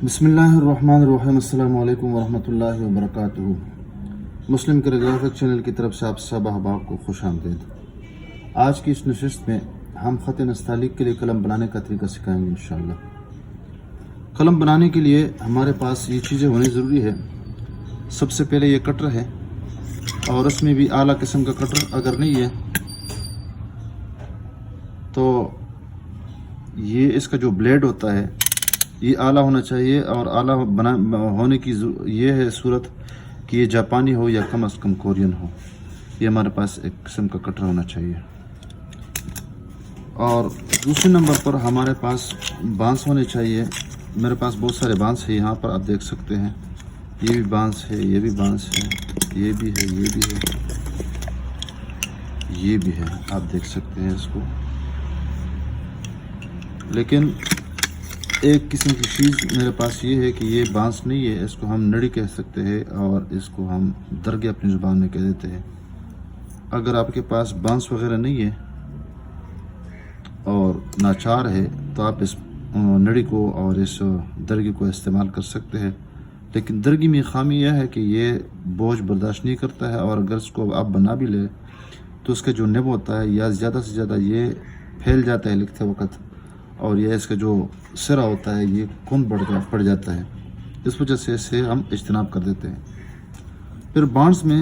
بسم اللہ الرحمن الرحیم، السلام علیکم ورحمۃ اللہ وبرکاتہ۔ مسلم کیلیگرافک چینل کی طرف سے آپ سب احباب کو خوش آمدید۔ آج کی اس نشست میں ہم خط نستعلیق کے لیے قلم بنانے کا طریقہ سکھائیں گے انشاءاللہ۔ قلم بنانے کے لیے ہمارے پاس یہ چیزیں ہونی ضروری ہے۔ سب سے پہلے یہ کٹر ہے، اور اس میں بھی اعلیٰ قسم کا کٹر اگر نہیں ہے تو یہ اس کا جو بلیڈ ہوتا ہے یہ اعلیٰ ہونا چاہیے، اور اعلیٰ ہونے کی یہ ہے صورت کہ یہ جاپانی ہو یا کم از کم کورین ہو۔ یہ ہمارے پاس ایک قسم کا کٹر ہونا چاہیے۔ اور دوسرے نمبر پر ہمارے پاس بانس ہونے چاہیے۔ میرے پاس بہت سارے بانس ہیں، یہاں پر آپ دیکھ سکتے ہیں۔ یہ بھی بانس ہے، یہ بھی بانس ہے، یہ بھی ہے، یہ بھی ہے، یہ بھی ہے، آپ دیکھ سکتے ہیں اس کو۔ لیکن ایک قسم کی چیز میرے پاس یہ ہے کہ یہ بانس نہیں ہے، اس کو ہم نڑی کہہ سکتے ہیں، اور اس کو ہم درگے اپنی زبان میں کہہ دیتے ہیں۔ اگر آپ کے پاس بانس وغیرہ نہیں ہے اور ناچار ہے تو آپ اس نڑی کو اور اس درگے کو استعمال کر سکتے ہیں۔ لیکن درگی میں خامی یہ ہے کہ یہ بوجھ برداشت نہیں کرتا ہے، اور اگر اس کو آپ بنا بھی لے تو اس کا جو نب ہوتا ہے یا زیادہ سے زیادہ یہ پھیل جاتا ہے لکھتے وقت، اور یہ اس کا جو سرا ہوتا ہے یہ کن پڑ جاتا ہے۔ اس وجہ سے اسے ہم اجتناب کر دیتے ہیں۔ پھر بانس میں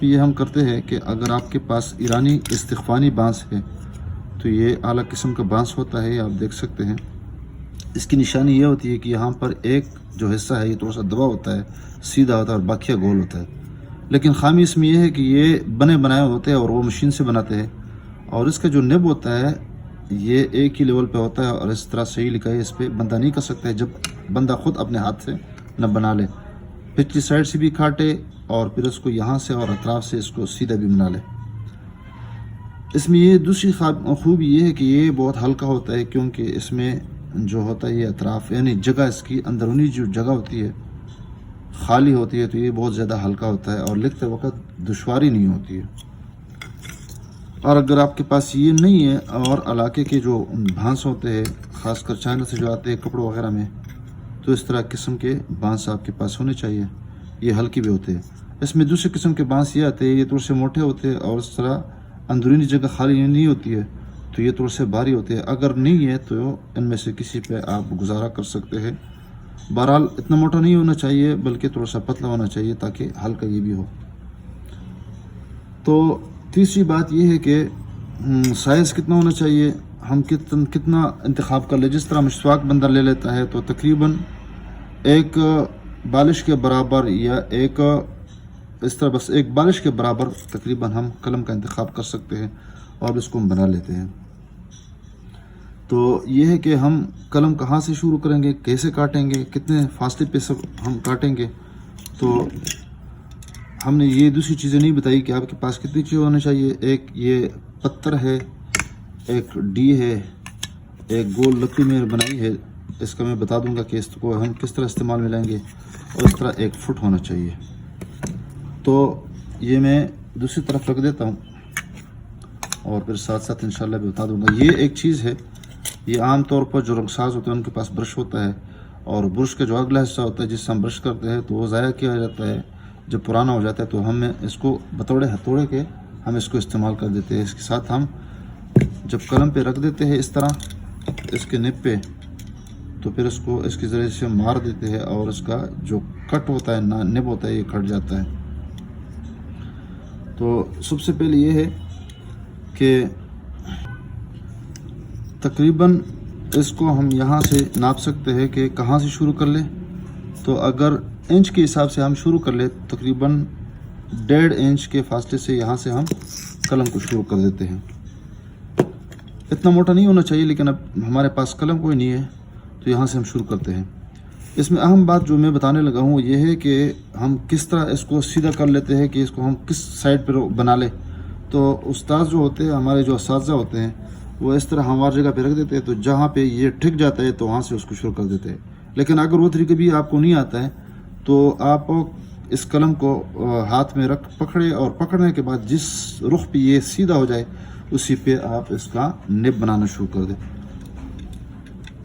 یہ ہم کرتے ہیں کہ اگر آپ کے پاس ایرانی استخوانی بانس ہے تو یہ اعلیٰ قسم کا بانس ہوتا ہے، آپ دیکھ سکتے ہیں۔ اس کی نشانی یہ ہوتی ہے کہ یہاں پر ایک جو حصہ ہے یہ تھوڑا سا دبا ہوتا ہے، سیدھا ہوتا ہے، اور باقیہ گول ہوتا ہے۔ لیکن خامی اس میں یہ ہے کہ یہ بنے بنائے ہوتے ہیں اور وہ مشین سے بناتے ہیں، اور اس کا جو نب ہوتا ہے یہ ایک ہی لیول پہ ہوتا ہے، اور اس طرح صحیح لکھائی اس پہ بندہ نہیں کر سکتا ہے جب بندہ خود اپنے ہاتھ سے نہ بنا لے۔ پچھلی سائڈ سے بھی کاٹے اور پھر اس کو یہاں سے اور اطراف سے اس کو سیدھا بھی بنا لے۔ اس میں یہ دوسری خوبی یہ ہے کہ یہ بہت ہلکا ہوتا ہے، کیونکہ اس میں جو ہوتا ہے یہ اطراف یعنی جگہ اس کی اندرونی جو جگہ ہوتی ہے خالی ہوتی ہے، تو یہ بہت زیادہ ہلکا ہوتا ہے اور لکھتے وقت دشواری نہیں ہوتی ہے۔ اور اگر آپ کے پاس یہ نہیں ہے، اور علاقے کے جو بانس ہوتے ہیں خاص کر چائنا سے جو آتے ہیں کپڑوں وغیرہ میں، تو اس طرح قسم کے بانس آپ کے پاس ہونے چاہیے۔ یہ ہلکی بھی ہوتے ہیں۔ اس میں دوسرے قسم کے بانس یہ آتے ہیں، یہ تھوڑے سے موٹے ہوتے ہیں اور اس طرح اندرونی جگہ خالی نہیں ہوتی ہے، تو یہ تھوڑے سے بھاری ہوتے ہیں۔ اگر نہیں ہے تو ان میں سے کسی پہ آپ گزارا کر سکتے ہیں۔ بہرحال اتنا موٹا نہیں ہونا چاہیے، بلکہ تھوڑا سا پتلا ہونا چاہیے تاکہ ہلکا یہ بھی ہو۔ تو تیسری بات یہ ہے کہ سائز کتنا ہونا چاہیے، ہم کتنا انتخاب کر لیں۔ جس طرح مسواک بندہ لے لیتا ہے تو تقریباً ایک بالش کے برابر یا اس طرح بس ایک بالش کے برابر تقریباً ہم قلم کا انتخاب کر سکتے ہیں، اور اس کو ہم بنا لیتے ہیں۔ تو یہ ہے کہ ہم قلم کہاں سے شروع کریں گے، کیسے کاٹیں گے، کتنے فاصلے پہ ہم کاٹیں گے۔ تو ہم نے یہ دوسری چیزیں نہیں بتائی کہ آپ کے پاس کتنی چیزیں ہونا چاہیے۔ ایک یہ پتھر ہے، ایک ڈی ہے، ایک گول لکڑی میں بنائی ہے، اس کا میں بتا دوں گا کہ اس کو ہم کس طرح استعمال میں لیں گے، اور اس طرح ایک فٹ ہونا چاہیے۔ تو یہ میں دوسری طرف رکھ دیتا ہوں، اور پھر ساتھ ساتھ انشاءاللہ بھی بتا دوں گا۔ یہ ایک چیز ہے، یہ عام طور پر جو رنگ ساز ہوتے ہیں ان کے پاس برش ہوتا ہے، اور برش کا جو اگلا حصہ ہوتا ہے جس سے ہم برش کرتے ہیں تو وہ ضائع کیا جاتا ہے جب پرانا ہو جاتا ہے، تو ہم اس کو بطور ہتھوڑے کے ہم اس کو استعمال کر دیتے ہیں۔ اس کے ساتھ ہم جب قلم پہ رکھ دیتے ہیں اس طرح اس کے نب پہ، تو پھر اس کو اس کے ذریعے سے مار دیتے ہیں، اور اس کا جو کٹ ہوتا ہے نب ہوتا ہے یہ کٹ جاتا ہے۔ تو سب سے پہلے یہ ہے کہ تقریباً اس کو ہم یہاں سے ناپ سکتے ہیں کہ کہاں سے شروع کر لیں۔ تو اگر انچ کے حساب سے ہم شروع کر لیں، تقریباً 1.5 انچ کے فاصلے سے یہاں سے ہم قلم کو شروع کر دیتے ہیں۔ اتنا موٹا نہیں ہونا چاہیے، لیکن اب ہمارے پاس قلم کوئی نہیں ہے تو یہاں سے ہم شروع کرتے ہیں۔ اس میں اہم بات جو میں بتانے لگا ہوں یہ ہے کہ ہم کس طرح اس کو سیدھا کر لیتے ہیں، کہ اس کو ہم کس سائڈ پہ بنا لیں۔ تو استاد جو ہوتے ہیں، ہمارے جو اساتذہ ہوتے ہیں، وہ اس طرح ہماری جگہ پہ رکھ دیتے ہیں، تو جہاں پہ یہ ٹھک جاتا ہے تو وہاں سے اس کو شروع کر دیتے ہیں۔ لیکن اگر وہ طریقہ بھی آپ کو نہیں آتا ہے تو آپ اس قلم کو ہاتھ میں پکڑے، اور پکڑنے کے بعد جس رخ پہ یہ سیدھا ہو جائے اسی پہ آپ اس کا نب بنانا شروع کر دیں۔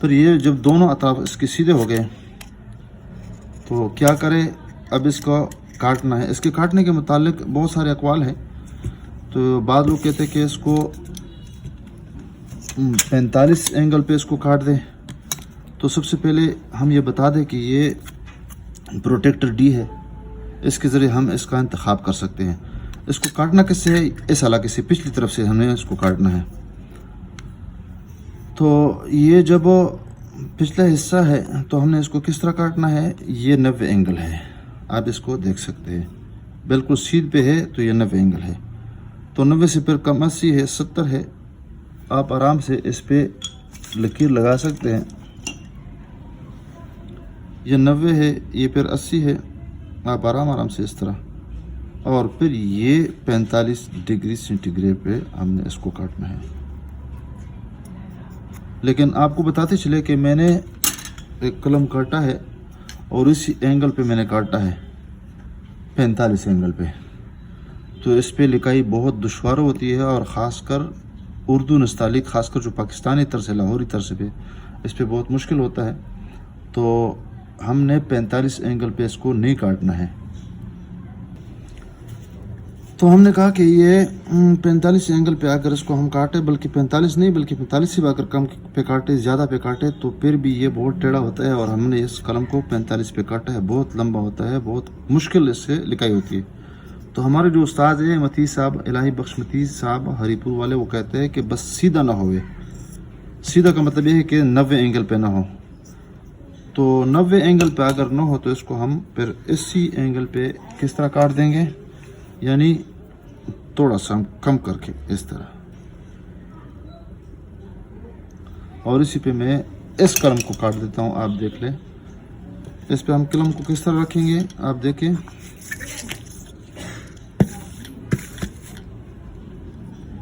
پھر یہ جب دونوں اطراف اس کے سیدھے ہو گئے تو کیا کرے، اب اس کو کاٹنا ہے۔ اس کے کاٹنے کے متعلق بہت سارے اقوال ہیں، تو بعض لوگ کہتے ہیں کہ اس کو 45 اینگل پہ اس کو کاٹ دیں۔ تو سب سے پہلے ہم یہ بتا دیں کہ یہ پروٹیکٹر ڈی ہے، اس کے ذریعے ہم اس کا انتخاب کر سکتے ہیں۔ اس کو کاٹنا کس سے ہے؟ اس علاقے سے، پچھلی طرف سے ہمیں اس کو کاٹنا ہے۔ تو یہ جب پچھلا حصہ ہے تو ہم نے اس کو کس طرح کاٹنا ہے؟ یہ 90 اینگل ہے، آپ اس کو دیکھ سکتے ہیں، بالکل سیدھ پہ ہے تو یہ 90 اینگل ہے۔ تو 90 سے پھر کم 80 ہے، 70 ہے۔ آپ آرام سے اس پہ لکیر لگا سکتے ہیں۔ یہ 90 ہے، یہ پھر 80 ہے، آپ آرام سے اس طرح، اور پھر یہ 45 ڈگری سینٹی گریڈ پہ ہم نے اس کو کاٹنا ہے۔ لیکن آپ کو بتاتے چلے کہ میں نے ایک قلم کاٹا ہے اور اسی اینگل پہ میں نے کاٹا ہے 45 اینگل پہ، تو اس پہ لکائی بہت دشوار ہوتی ہے، اور خاص کر اردو نستعلیق، خاص کر جو پاکستانی طرز ہے، لاہوری طرز پہ اس پہ بہت مشکل ہوتا ہے۔ تو ہم نے 45 اینگل پہ اس کو نہیں کاٹنا ہے۔ تو ہم نے کہا کہ یہ 45 اینگل پہ اگر اس کو ہم کاٹے، بلکہ 45 نہیں بلکہ 45 سے اگر کم پہ کاٹے، زیادہ پہ کاٹے، تو پھر بھی یہ بہت ٹیڑھا ہوتا ہے، اور ہم نے اس قلم کو 45 پہ کاٹا ہے۔ بہت لمبا ہوتا ہے، بہت مشکل اس سے لکائی ہوتی ہے۔ تو ہمارے جو استاد ہیں متی صاحب، الہی بخش متی صاحب ہری پور والے، وہ کہتے ہیں کہ بس سیدھا نہ ہوئے۔ سیدھا کا مطلب یہ ہے کہ 90 اینگل پہ نہ ہو۔ تو 90 اینگل پہ اگر نہ ہو تو اس کو ہم پھر اسی اینگل پہ کس طرح کاٹ دیں گے، یعنی تھوڑا سا ہم کم کر کے اس طرح، اور اسی پہ میں اس قلم کو کاٹ دیتا ہوں۔ آپ دیکھ لیں اس پہ ہم قلم کو کس طرح رکھیں گے، آپ دیکھیں،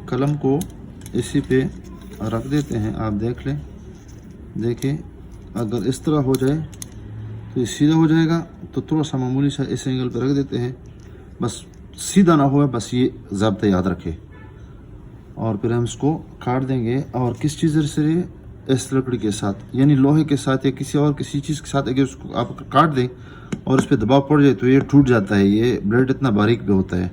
قلم کو اسی پہ رکھ دیتے ہیں۔ آپ دیکھ لیں، دیکھیں اگر اس طرح ہو جائے تو یہ سیدھا ہو جائے گا، تو تھوڑا سا معمولی سا اس اینگل پہ رکھ دیتے ہیں، بس سیدھا نہ ہوئے، بس یہ ضابطہ یاد رکھے، اور پھر ہم اس کو کاٹ دیں گے۔ اور کس چیز سے؟ اس لکڑی کے ساتھ، یعنی لوہے کے ساتھ یا کسی چیز کے ساتھ اگر اس کو آپ کاٹ دیں اور اس پہ دباؤ پڑ جائے تو یہ ٹوٹ جاتا ہے، یہ بلیڈ اتنا باریک پہ ہوتا ہے۔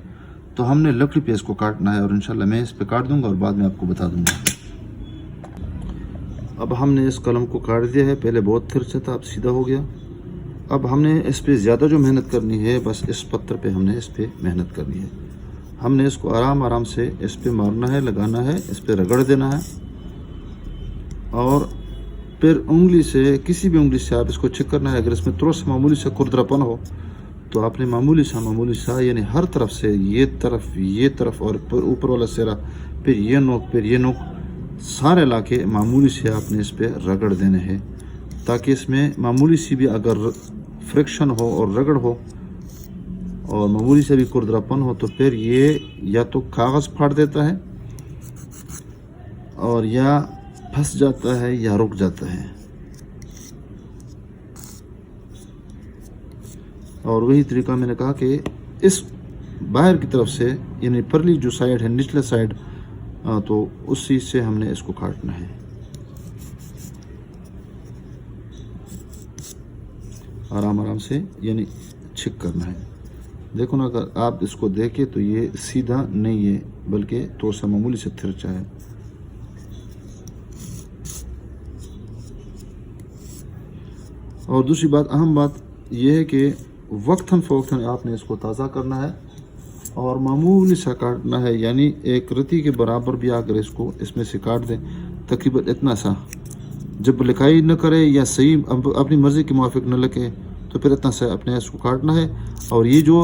تو ہم نے لکڑی پہ اس کو کاٹنا ہے، اور انشاءاللہ میں اس پہ کاٹ دوں گا اور بعد میں آپ کو بتا دوں گا۔ اب ہم نے اس قلم کو کاٹ دیا ہے، پہلے بہت ترچھا تھا، اب سیدھا ہو گیا۔ اب ہم نے اس پہ زیادہ جو محنت کرنی ہے، بس اس پتھر پہ ہم نے اس پہ محنت کرنی ہے۔ ہم نے اس کو آرام سے اس پہ مارنا ہے، لگانا ہے، اس پہ رگڑ دینا ہے، اور پھر انگلی سے، کسی بھی انگلی سے آپ اس کو چیک کرنا ہے۔ اگر اس میں تھوڑا سا معمولی سا کردرا پن ہو تو آپ نے معمولی سا یعنی ہر طرف سے، یہ طرف اور اوپر والا سرا، پھر یہ نوک، سارے علاقے معمولی سے آپ نے اس پہ رگڑ دینے ہیں، تاکہ اس میں معمولی سی بھی اگر فرکشن ہو اور رگڑ ہو اور معمولی سے بھی کردراپن ہو تو پھر یہ یا تو کاغذ پھاڑ دیتا ہے، اور یا پھنس جاتا ہے یا رک جاتا ہے۔ اور وہی طریقہ میں نے کہا کہ اس باہر کی طرف سے، یعنی پرلی جو سائڈ ہے، نچلے سائڈ، تو اسی سے ہم نے اس کو کاٹنا ہے، آرام سے، یعنی چھک کرنا ہے۔ دیکھو نا، اگر آپ اس کو دیکھیں تو یہ سیدھا نہیں ہے بلکہ تھوڑا سا معمولی سے ترچھا ہے۔ اور دوسری بات، اہم بات یہ ہے کہ وقتاً فوقتاً آپ نے اس کو تازہ کرنا ہے اور معمولی سا کاٹنا ہے، یعنی ایک رتی کے برابر بھی اگر اس میں سے کاٹ دیں، تقریباً اتنا سا، جب لکائی نہ کرے یا صحیح اپنی مرضی کے موافق نہ لگے تو پھر اتنا سا اپنے اس کو کاٹنا ہے۔ اور یہ جو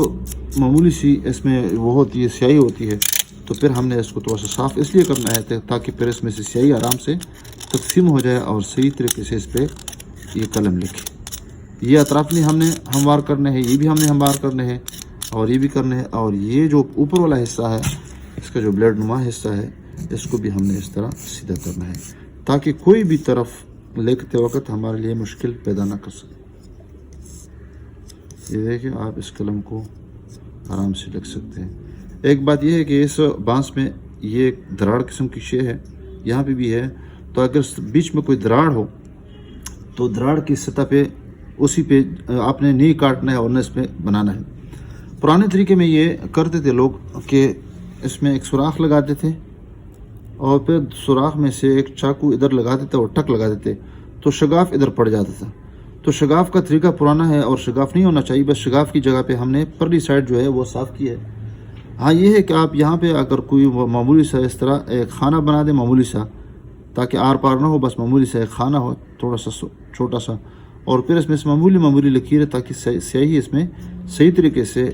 معمولی سی اس میں وہ ہوتی ہے، سیاہی ہوتی ہے، تو پھر ہم نے اس کو تھوڑا سا صاف اس لیے کرنا ہے تاکہ پھر اس میں سے سیاہی آرام سے تقسیم ہو جائے اور صحیح طریقے سے اس پہ یہ قلم لکھے۔ یہ اطراف نہیں ہم نے ہموار کرنے ہیں، یہ بھی ہم نے ہموار کرنے ہیں، اور یہ بھی کرنے ہیں، اور یہ جو اوپر والا حصہ ہے، اس کا جو بلیڈ نما حصہ ہے، اس کو بھی ہم نے اس طرح سیدھا کرنا ہے تاکہ کوئی بھی طرف لکھتے وقت ہمارے لیے مشکل پیدا نہ کر سکے۔ یہ دیکھیں، آپ اس قلم کو آرام سے لکھ سکتے ہیں۔ ایک بات یہ ہے کہ اس بانس میں یہ ایک دراڑ قسم کی شے ہے، یہاں پہ بھی ہے، تو اگر بیچ میں کوئی دراڑ ہو تو دراڑ کی سطح پہ اسی پہ آپ نے نہیں کاٹنا ہے اور نہ اس پہ بنانا ہے. پرانے طریقے میں یہ کرتے تھے لوگ کہ اس میں ایک سوراخ لگاتے تھے اور پھر سوراخ میں سے ایک چاقو ادھر لگا دیتے اور ٹک لگا دیتے تو شگاف ادھر پڑ جاتا تھا. تو شگاف کا طریقہ پرانا ہے اور شگاف نہیں ہونا چاہیے. بس شگاف کی جگہ پہ ہم نے پرلی سائڈ جو ہے وہ صاف کی ہے. ہاں یہ ہے کہ آپ یہاں پہ اگر کوئی معمولی سا اس طرح ایک خانہ بنا دیں معمولی سا, تاکہ آر پار نہ ہو, بس معمولی سا ایک خانہ ہو تھوڑا سا چھوٹا سا, اور پھر اس میں سے معمولی لکیریں تاکہ سیاہی اس میں صحیح طریقے سے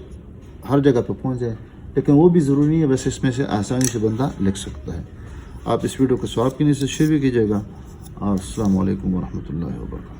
ہر جگہ پہ پہنچ جائے. لیکن وہ بھی ضروری نہیں ہے, بس اس میں سے آسانی سے بندہ لکھ سکتا ہے. آپ اس ویڈیو کو ثواب کی نیت سے شیئر بھی کیجیے گا. اور السلام علیکم ورحمۃ اللہ وبرکاتہ.